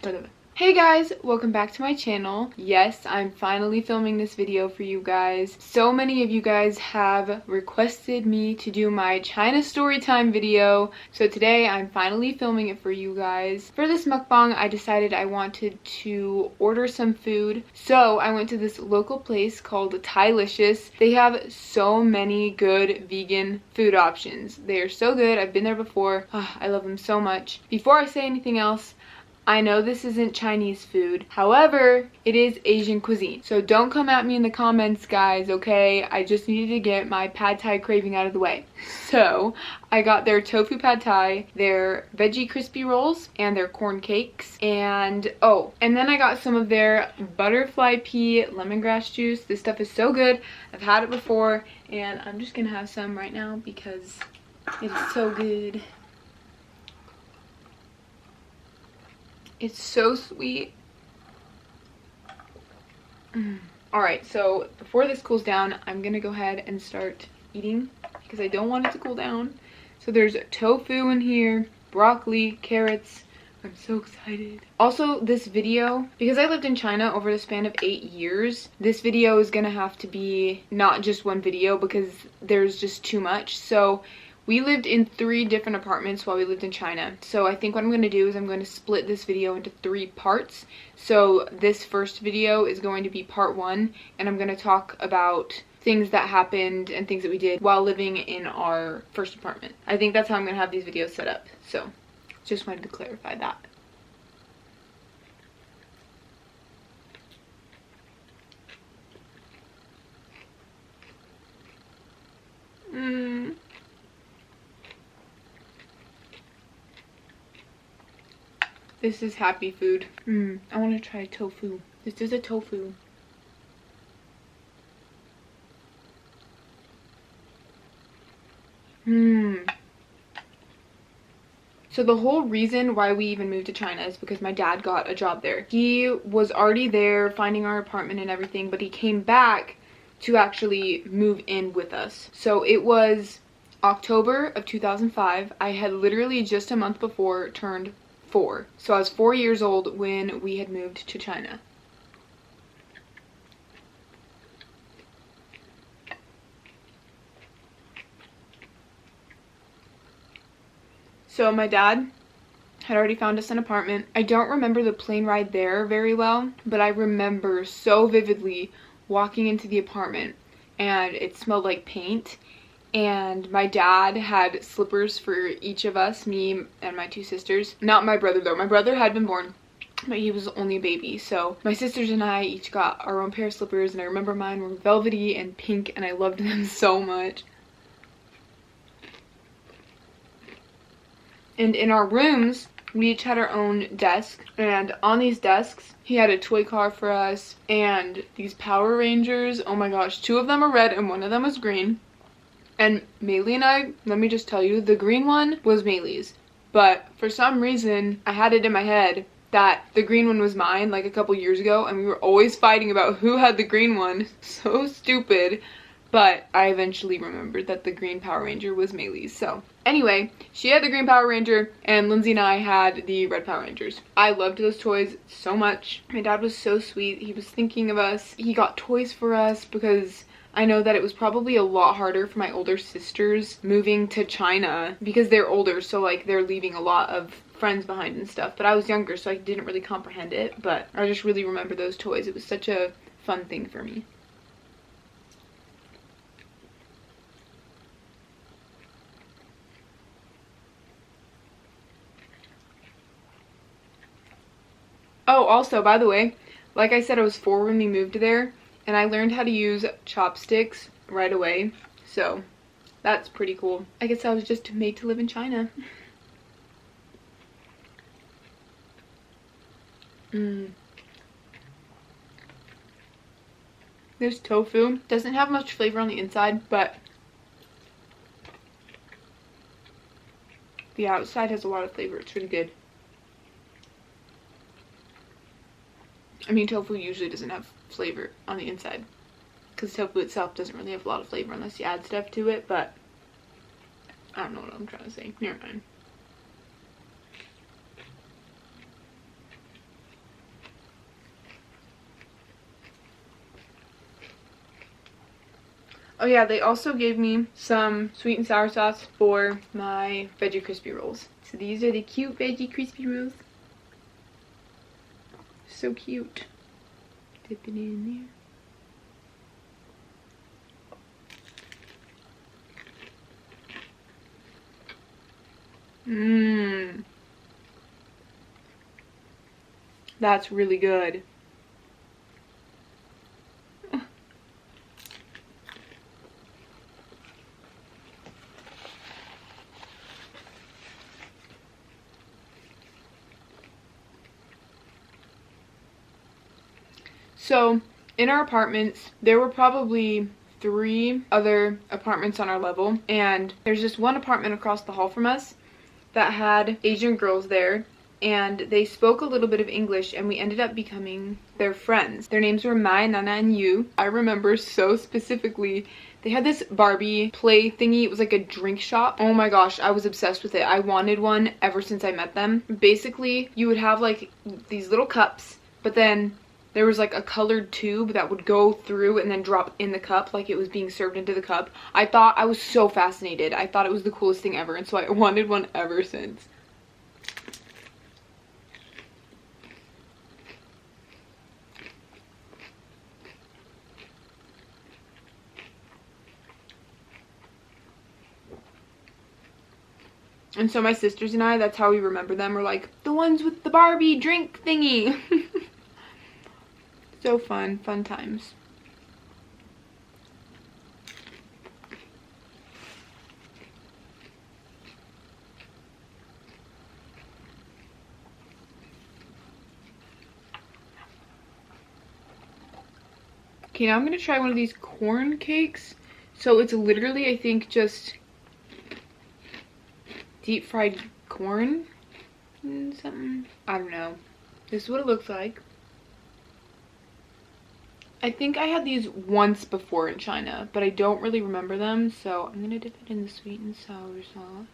whatever. Hey guys, welcome back to my channel. Yes, I'm finally filming this video for you guys. So many of you guys have requested me to do my China story time video, so today I'm finally filming it for you guys. For this mukbang, I decided I wanted to order some food, so I went to this local place called Thai-licious. They have so many good vegan food options. They are so good. I've been there before. I love them so much. Before I say anything else, I know this isn't Chinese food, however, it is Asian cuisine. So don't come at me in the comments, guys, okay? I just needed to get my pad thai craving out of the way. So I got their tofu pad thai, their veggie crispy rolls, and their corn cakes. And and then I got some of their butterfly pea lemongrass juice. This stuff is so good. I've had it before, and I'm just gonna have some right now because it is so good. It's so sweet. Alright, so before this cools down, I'm gonna go ahead and start eating because I don't want it to cool down. So there's tofu in here, broccoli, carrots. I'm so excited. Also, this video, because I lived in China over the span of 8 years, this video is gonna have to be not just one video because there's just too much. So we lived in 3 different apartments while we lived in China. So I think what I'm going to do is I'm going to split this video into 3 parts. So this first video is going to be part 1, and I'm going to talk about things that happened and things that we did while living in our first apartment. I think that's how I'm going to have these videos set up. So just wanted to clarify that. This is happy food. I want to try tofu. This is a tofu. So the whole reason why we even moved to China is because my dad got a job there. He was already there finding our apartment and everything, but he came back to actually move in with us. So it was October of 2005. I had literally just a month before turned 4. So I was 4 years old when we had moved to China. So my dad had already found us an apartment. I don't remember the plane ride there very well, but I remember so vividly walking into the apartment and it smelled like paint. And my dad had slippers for each of us, me and my 2 sisters. Not my brother though. My brother had been born, but he was only a baby. So my sisters and I each got our own pair of slippers, and I remember mine were velvety and pink, and I loved them so much. And in our rooms, we each had our own desk, and on these desks, he had a toy car for us, and these Power Rangers. Oh my gosh, 2 of them are red and 1 of them was green. And Maylee and I, let me just tell you, the green one was Maylee's. But for some reason, I had it in my head that the green one was mine like a couple years ago, and we were always fighting about who had the green one. So stupid. But I eventually remembered that the green Power Ranger was Maylee's. So anyway, she had the green Power Ranger, and Lindsay and I had the red Power Rangers. I loved those toys so much. My dad was so sweet. He was thinking of us. He got toys for us because I know that it was probably a lot harder for my older sisters moving to China because they're older, so like they're leaving a lot of friends behind and stuff. But I was younger, so I didn't really comprehend it, but I just really remember those toys. It was such a fun thing for me. Oh, also, by the way, like I said, I was 4 when we moved there, and I learned how to use chopsticks right away, so that's pretty cool. I guess I was just made to live in China. This tofu doesn't have much flavor on the inside, but the outside has a lot of flavor. It's really good. I mean, tofu usually doesn't have flavor on the inside because tofu itself doesn't really have a lot of flavor unless you add stuff to it, but I don't know what I'm trying to say. Never mind. Oh yeah, they also gave me some sweet and sour sauce for my veggie crispy rolls. So these are the cute veggie crispy rolls. So cute. Dip it in there. Mmm. That's really good. So, in our apartments, there were probably 3 other apartments on our level, and there's just one apartment across the hall from us that had Asian girls there, and they spoke a little bit of English, and we ended up becoming their friends. Their names were Mai, Nana, and Yu. I remember so specifically, they had this Barbie play thingy. It was like a drink shop. Oh my gosh, I was obsessed with it. I wanted one ever since I met them. Basically, you would have like these little cups, but then there was like a colored tube that would go through and then drop in the cup like it was being served into the cup. I was so fascinated. I thought it was the coolest thing ever, and so I wanted one ever since. And so my sisters and I, that's how we remember them. We're like, the ones with the Barbie drink thingy. So fun times. Okay, now I'm gonna try one of these corn cakes. So it's literally, I think, just deep fried corn and something. I don't know. This is what it looks like. I think I had these once before in China, but I don't really remember them, so I'm gonna dip it in the sweet and sour sauce.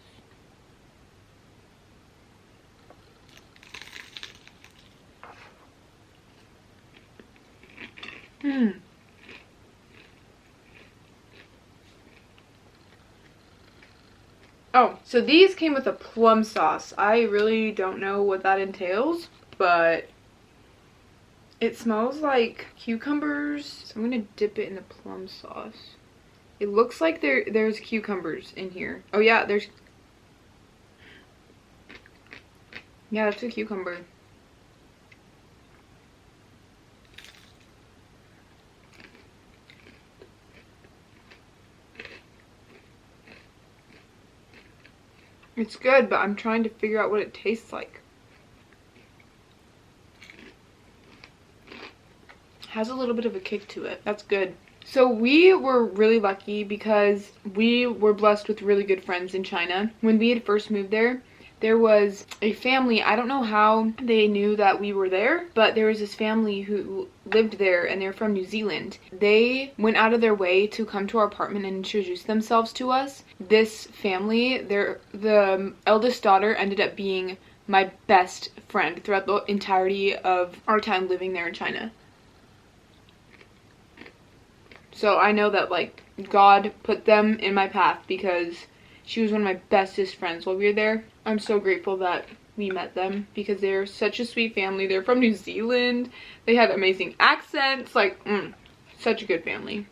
Oh, so these came with a plum sauce. I really don't know what that entails, but it smells like cucumbers. So I'm gonna dip it in the plum sauce. It looks like there's cucumbers in here. Oh yeah, yeah, that's a cucumber. It's good, but I'm trying to figure out what it tastes like. Has a little bit of a kick to it. That's good. So we were really lucky because we were blessed with really good friends in China. When we had first moved there, there was a family, I don't know how they knew that we were there, but there was this family who lived there, and they're from New Zealand. They went out of their way to come to our apartment and introduce themselves to us. This family, the eldest daughter ended up being my best friend throughout the entirety of our time living there in China. So I know that, like, God put them in my path because she was one of my bestest friends while we were there. I'm so grateful that we met them because they're such a sweet family. They're from New Zealand. They had amazing accents. Like, such a good family.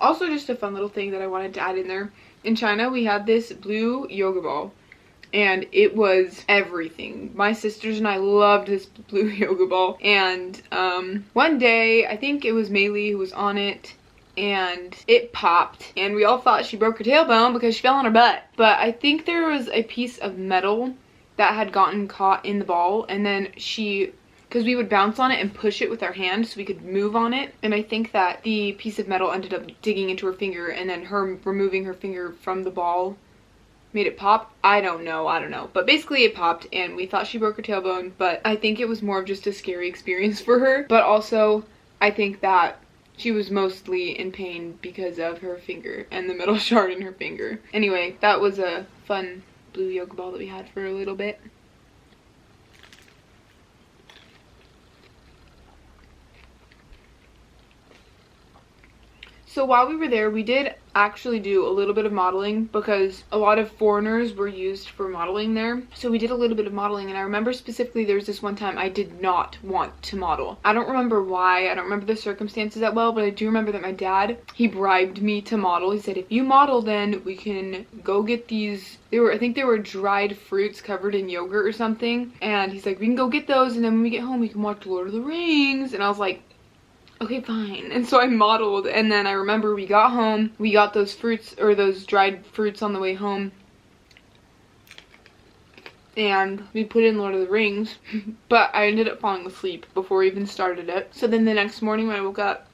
Also, just a fun little thing that I wanted to add in there. In China, we had this blue yoga ball, and it was everything. My sisters and I loved this blue yoga ball, and one day, I think it was Maylee who was on it, and it popped, and we all thought she broke her tailbone because she fell on her butt. But I think there was a piece of metal that had gotten caught in the ball, and then she because we would bounce on it and push it with our hand so we could move on it. And I think that the piece of metal ended up digging into her finger, and then her removing her finger from the ball made it pop. I don't know. But basically it popped, and we thought she broke her tailbone, but I think it was more of just a scary experience for her. But also, I think that she was mostly in pain because of her finger and the metal shard in her finger. Anyway, that was a fun blue yoga ball that we had for a little bit. So while we were there, we did actually do a little bit of modeling because a lot of foreigners were used for modeling there. So we did a little bit of modeling, and I remember specifically there was this one time I did not want to model. I don't remember why, I don't remember the circumstances that well, but I do remember that my dad, he bribed me to model. He said, if you model, then we can go get these, I think they were dried fruits covered in yogurt or something. And he's like, we can go get those, and then when we get home we can watch Lord of the Rings. And I was like, okay, fine. And so I modeled, and then I remember we got home, we got those fruits, or those dried fruits on the way home, and we put in Lord of the Rings, but I ended up falling asleep before we even started it. So then the next morning when I woke up,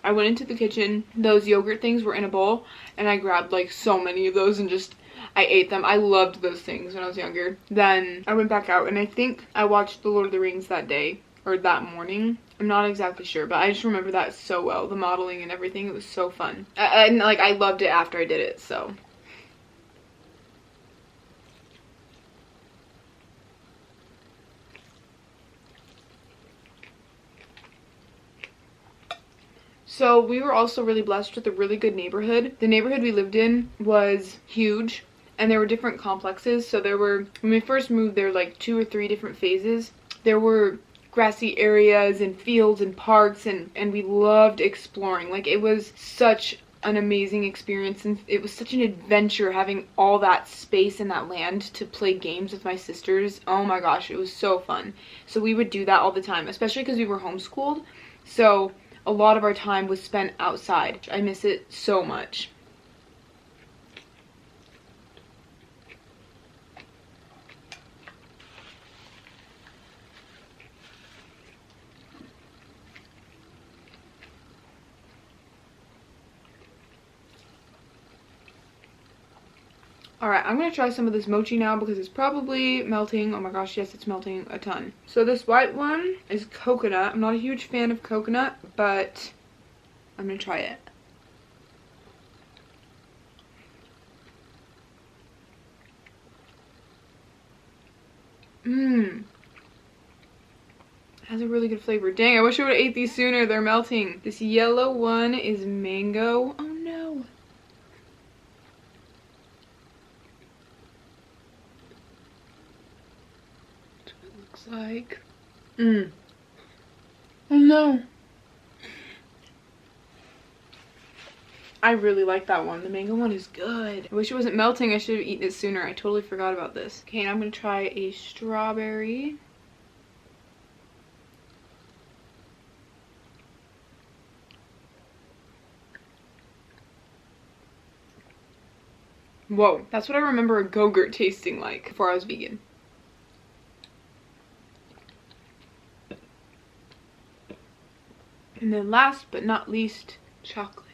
I went into the kitchen, those yogurt things were in a bowl, and I grabbed like so many of those and just, I ate them. I loved those things when I was younger. Then I went back out, and I think I watched the Lord of the Rings that day, or that morning. I'm not exactly sure, but I just remember that so well. The modeling and everything, it was so fun. And like, I loved it after I did it, so. So we were also really blessed with a really good neighborhood. The neighborhood we lived in was huge, and there were different complexes. So there were, when we first moved, there were like 2 or 3 different phases. There were grassy areas and fields and parks, and we loved exploring. Like, it was such an amazing experience, and it was such an adventure having all that space and that land to play games with my sisters. Oh my gosh, it was so fun. So we would do that all the time, especially because we were homeschooled, so a lot of our time was spent outside. I miss it so much. Alright, I'm going to try some of this mochi now because it's probably melting. Oh my gosh, yes, it's melting a ton. So this white one is coconut. I'm not a huge fan of coconut, but I'm going to try it. Mmm. Has a really good flavor. Dang, I wish I would have ate these sooner. They're melting. This yellow one is mango. Oh no. Like, oh no, I really like that one. The mango one is good. I wish it wasn't melting. I should have eaten it sooner. I totally forgot about this. Okay, now I'm gonna try a strawberry. Whoa, that's what I remember a Go-Gurt tasting like before I was vegan. And then last but not least, chocolate.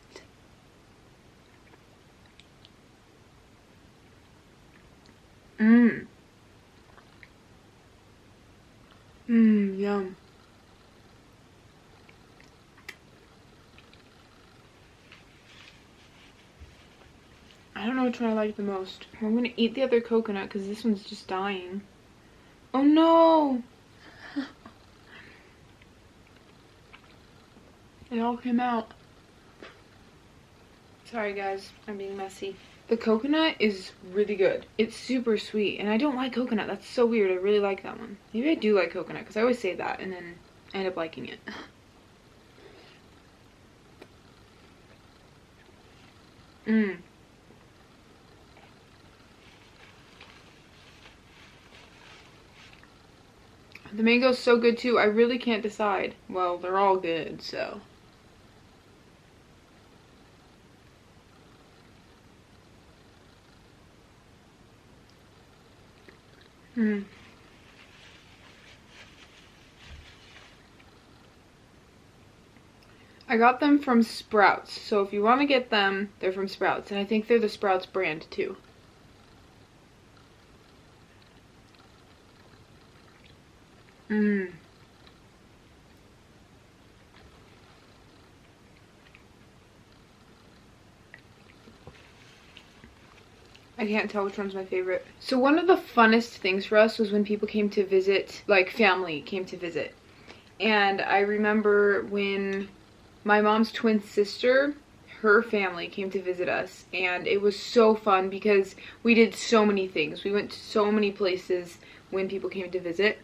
Yum. I don't know which one I like the most. I'm gonna eat the other coconut because this one's just dying. Oh no! It all came out. Sorry guys, I'm being messy. The coconut is really good. It's super sweet, and I don't like coconut. That's so weird. I really like that one. Maybe I do like coconut because I always say that and then I end up liking it. The mango's so good too. I really can't decide. Well, they're all good, so. I got them from Sprouts. So if you want to get them, they're from Sprouts. And I think they're the Sprouts brand too. Mmm. I can't tell which one's my favorite. So one of the funnest things for us was when people came to visit, like family came to visit. And I remember when my mom's twin sister, her family came to visit us, and it was so fun because we did so many things. We went to so many places when people came to visit.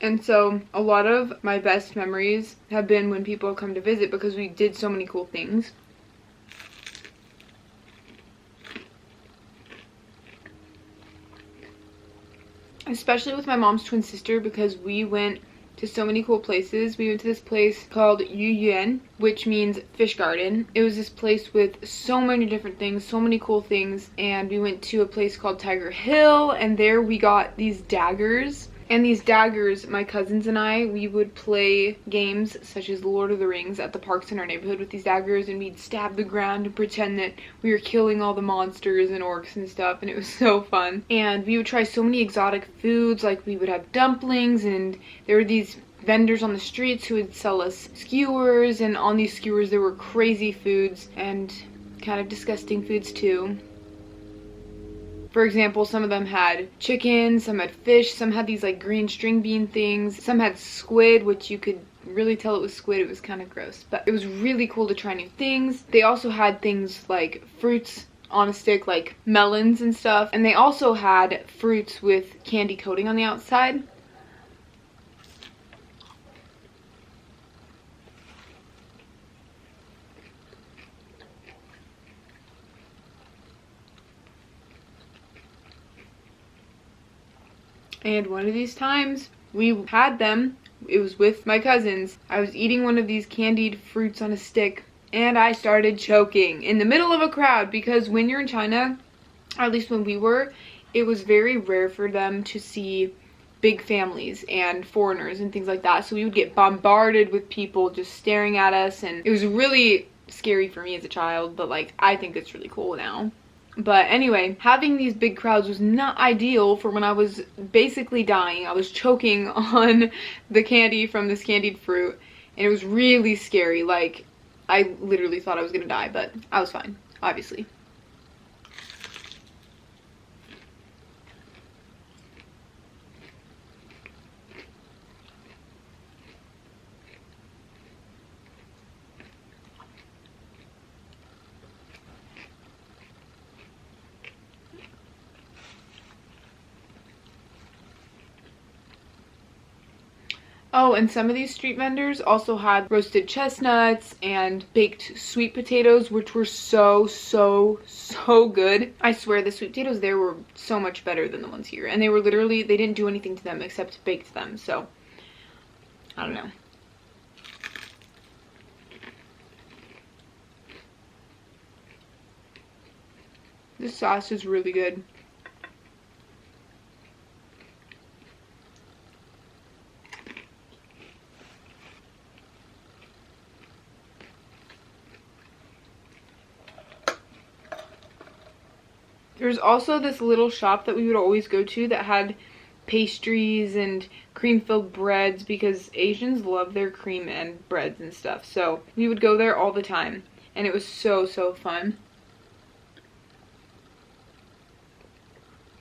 And so a lot of my best memories have been when people come to visit because we did so many cool things. Especially with my mom's twin sister, because we went to so many cool places. We went to this place called Yu Yuan, which means fish garden. It was this place with so many different things, so many cool things. And we went to a place called Tiger Hill, and there we got these daggers. And these daggers, my cousins and I, we would play games such as Lord of the Rings at the parks in our neighborhood with these daggers, and we'd stab the ground and pretend that we were killing all the monsters and orcs and stuff, and it was so fun. And we would try so many exotic foods, like we would have dumplings, and there were these vendors on the streets who would sell us skewers, and on these skewers there were crazy foods and kind of disgusting foods too. For example, some of them had chicken, some had fish, some had these like green string bean things, some had squid, which you could really tell it was squid. It was kind of gross, but it was really cool to try new things. They also had things like fruits on a stick, like melons and stuff, and they also had fruits with candy coating on the outside. And one of these times we had them, it was with my cousins. I was eating one of these candied fruits on a stick, and I started choking in the middle of a crowd, because when you're in China, or at least when we were, it was very rare for them to see big families and foreigners and things like that. So we would get bombarded with people just staring at us, and it was really scary for me as a child, but like I think it's really cool now. But anyway, having these big crowds was not ideal for when I was basically dying. I was choking on the candy from this candied fruit, and it was really scary. Like, I literally thought I was gonna die, but I was fine, obviously. Oh, and some of these street vendors also had roasted chestnuts and baked sweet potatoes, which were so good. I swear the sweet potatoes there were so much better than the ones here. And they were literally, they didn't do anything to them except baked them. So, I don't know. This sauce is really good. There's also this little shop that we would always go to that had pastries and cream-filled breads, because Asians love their cream and breads and stuff. So we would go there all the time, and it was so fun.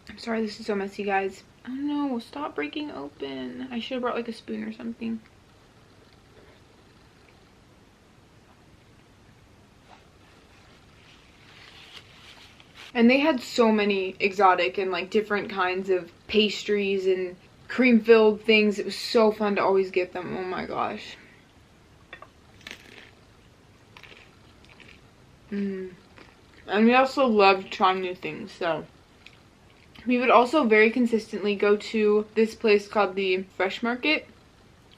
I'm sorry this is so messy, guys. I don't know, stop breaking open. I should have brought like a spoon or something. And they had so many exotic and like different kinds of pastries and cream-filled things. It was so fun to always get them. Oh my gosh. And we also loved trying new things, so we would also very consistently go to this place called the Fresh Market,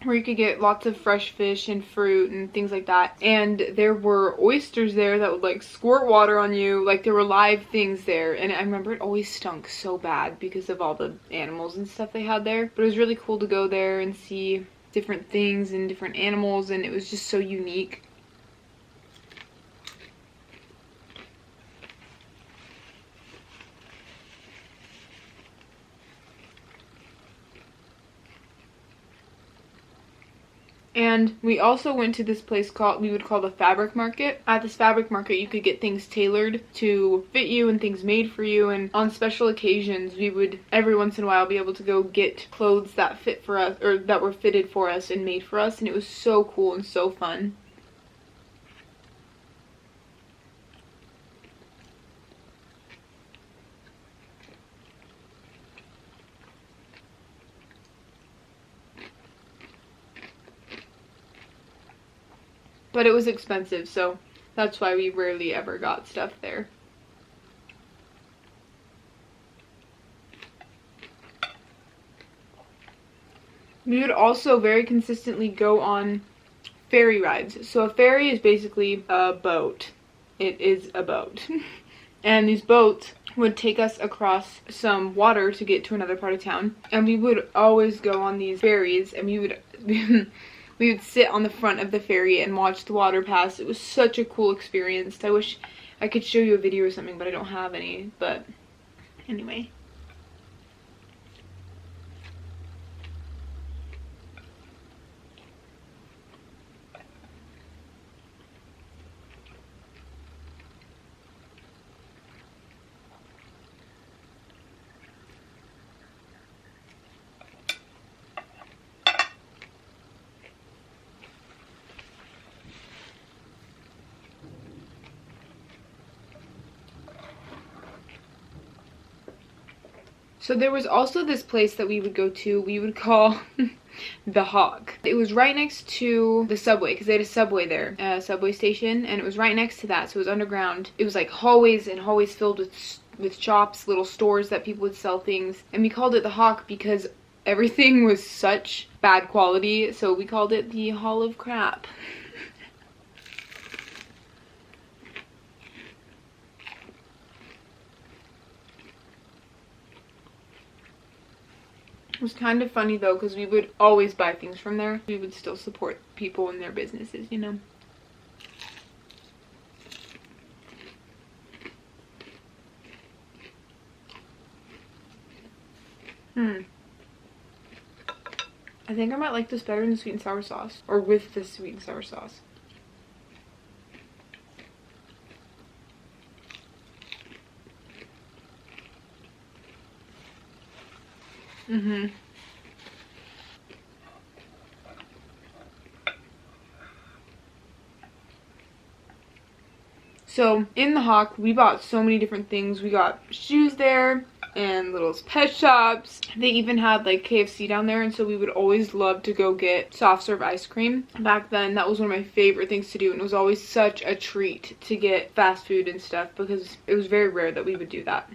where you could get lots of fresh fish and fruit and things like that. And there were oysters there that would like squirt water on you. Like there were live things there. And I remember it always stunk so bad because of all the animals and stuff they had there. But it was really cool to go there and see different things and different animals, and it was just so unique. And we also went to this place we would call the fabric market. At this fabric market, you could get things tailored to fit you and things made for you. And on special occasions, we would every once in a while be able to go get clothes that fit for us, or that were fitted for us and made for us. And it was so cool and so fun. But it was expensive, so that's why we rarely ever got stuff there. We would also very consistently go on ferry rides. So a ferry is basically a boat. It is a boat. And these boats would take us across some water to get to another part of town. And we would always go on these ferries, and we would we would sit on the front of the ferry and watch the water pass. It was such a cool experience. I wish I could show you a video or something, but I don't have any. But anyway. So there was also this place that we would go to, we would call the Hawk. It was right next to the subway, because they had a subway there, a subway station, and it was right next to that, so it was underground. It was like hallways and hallways filled with shops, little stores that people would sell things, and we called it the Hawk because everything was such bad quality, so we called it the Hall of Crap. It was kind of funny though, because we would always buy things from there. We would still support people and their businesses, you know. I think I might like this better than the sweet and sour sauce, or with the sweet and sour sauce. So in the Hawk, we bought so many different things. We got shoes there and little pet shops. They even had like KFC down there, and so we would always love to go get soft serve ice cream. Back then, that was one of my favorite things to do, and it was always such a treat to get fast food and stuff because it was very rare that we would do that.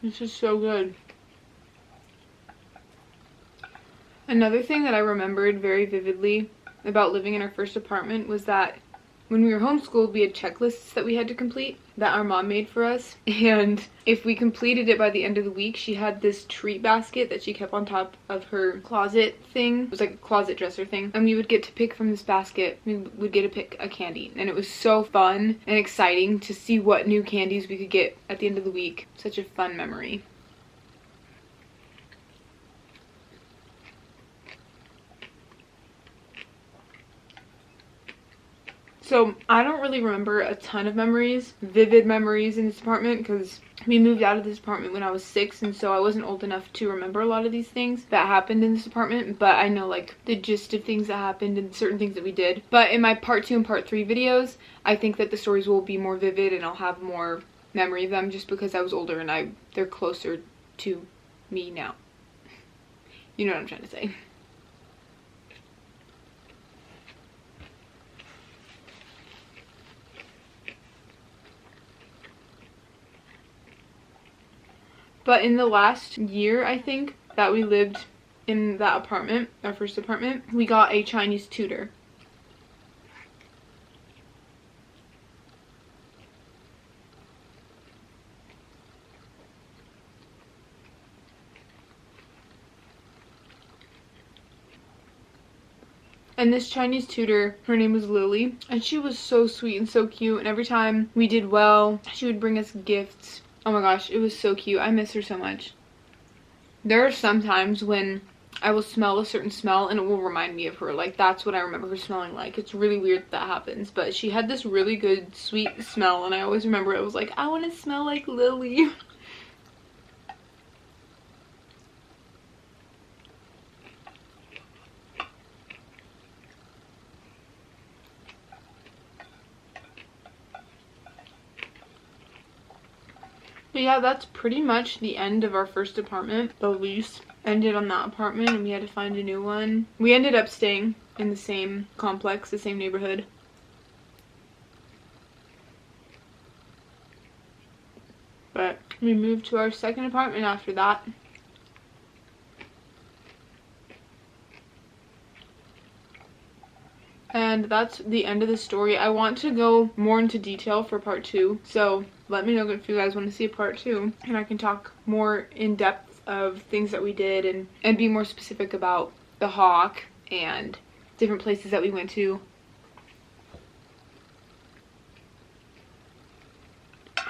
This is so good. Another thing that I remembered very vividly about living in our first apartment was that when we were homeschooled, we had checklists that we had to complete that our mom made for us. And if we completed it by the end of the week, she had this treat basket that she kept on top of her closet thing. It was like a closet dresser thing. And we would get to pick from this basket. We would get to pick a candy. And it was so fun and exciting to see what new candies we could get at the end of the week. Such a fun memory. So I don't really remember a ton of memories, vivid memories in this apartment, because we moved out of this apartment when I was 6, and so I wasn't old enough to remember a lot of these things that happened in this apartment, but I know like the gist of things that happened and certain things that we did. But in my part 2 and part 3 videos, I think that the stories will be more vivid and I'll have more memory of them just because I was older and they're closer to me now. You know what I'm trying to say. But in the last year, I think, that we lived in that apartment, our first apartment, we got a Chinese tutor. And this Chinese tutor, her name was Lily, and she was so sweet and so cute, and every time we did well, she would bring us gifts. Oh my gosh, it was so cute. I miss her so much. There are some times when I will smell a certain smell and it will remind me of her. Like, that's what I remember her smelling like. It's really weird that happens, but she had this really good sweet smell, and I always remember it was like, I want to smell like Lily. But yeah, that's pretty much the end of our first apartment. The lease ended on that apartment and we had to find a new one. We ended up staying in the same complex, the same neighborhood. But we moved to our second apartment after that. And that's the end of the story. I want to go more into detail for part 2, so let me know if you guys want to see a part 2, and I can talk more in depth of things that we did and be more specific about the hawk and different places that we went to.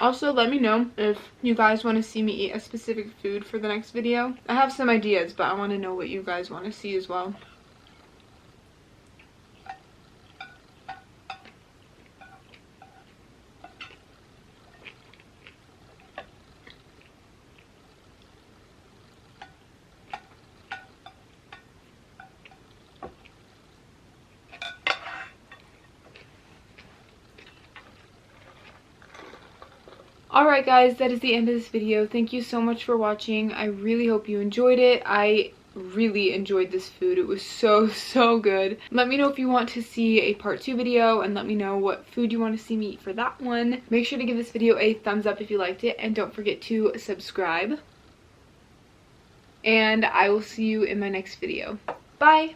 Also, let me know if you guys want to see me eat a specific food for the next video. I have some ideas, but I want to know what you guys want to see as well. Alright guys, that is the end of this video. Thank you so much for watching. I really hope you enjoyed it. I really enjoyed this food. It was so good. Let me know if you want to see a part 2 video, and let me know what food you want to see me eat for that one. Make sure to give this video a thumbs up if you liked it, and don't forget to subscribe. And I will see you in my next video. Bye!